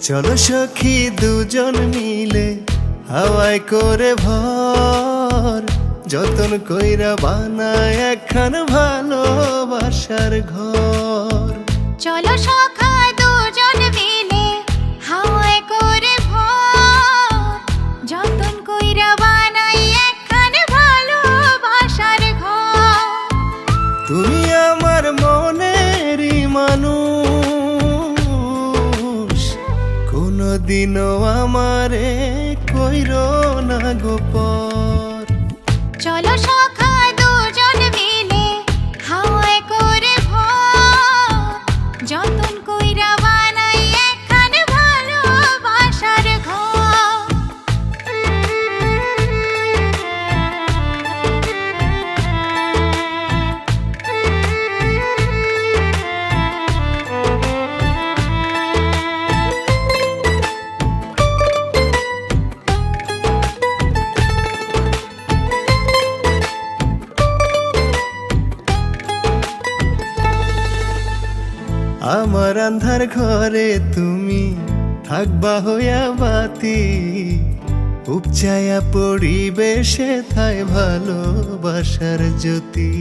চলো সখী দুজন মিলে হাওয়ায় করে ভর, যতন কইরা বানায় একখান ভালোবাসার ঘর। চলো সখা দুজন মিলে হাওয়ায় করে ভর, যতন কইরা বানাই একখান ভালোবাসার ঘর। তুমি আমার মনেরই মানুষ, কোনদিনও আমারে কইরো না গোপর। চলো সখা দুজন মিলে হাওয়ায় করে ভর, যতন কইরা বানাই একখান ভালোবাসার ঘর। আমার আন্ধার ঘরে তুমি থাকবা হইয়া বাতি, উপচায়া পরিবেশে থায় ভালোবাসার জ্যোতি।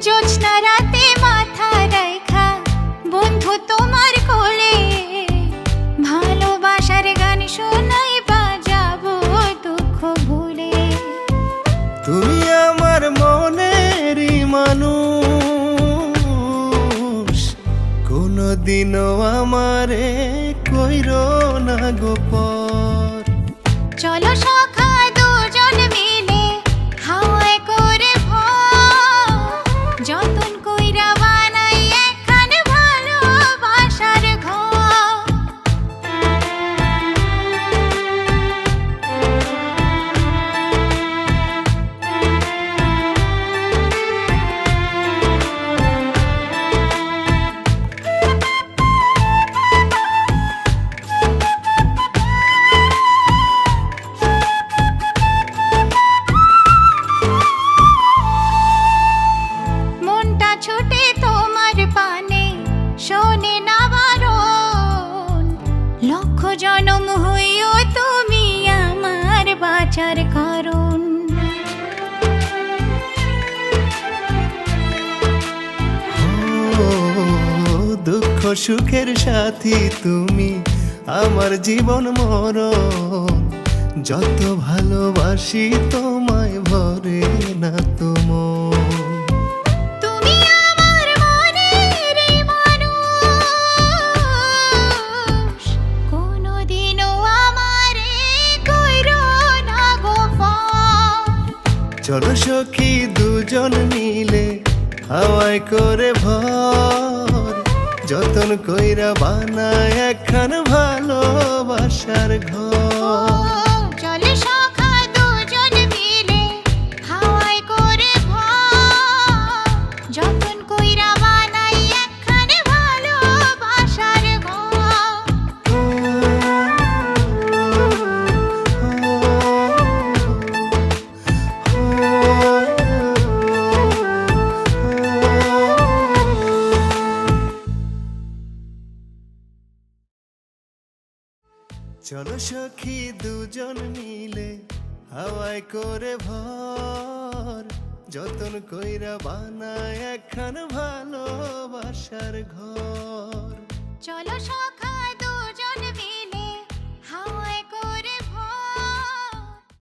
জ্যোৎস্না রাতে মাথা রাইখা বন্ধু তোমার কোলে, ভালোবাসার গান শোনাই বাজাবো দুঃখ ভুলে। তুমি আমার মনেরই মানুষ, কোনদিনও আমারে কইরো না গোপর। চলো সখা দুজন মিলে হাওয়ায় করে ভর, যতন কইরা বানাই একখান ভালোবাসার ঘর। মনটা ছুটে তোমার পানে শোনে না বারণ, লক্ষ জনম হইও তুমি আমার বাঁচার কারণ। ও দুঃখ সুখের সাথী তুমি আমার জীবন মরণ, যত ভালোবাসি তোমায় ভরে না তো মন। তুমি আমার মনের মানুষ, কোনদিনও আমারে কইরো না গোপন। চলো সখী দুজন মিলে হাওয়ায় করে ভর, যতন কইরা বানায় একখান ভালোবাসার ঘর। চলে সখা দুজন মিলে হাওয়ায় করে ভর, যতন কইরা বানাই একখান ভালোবাসার ঘর। চলো সখী দুজন মিলে হাওয়ায় করে ভর, যতন কইরা বানায় একখান ভালোবাসার ঘর। চলো সখা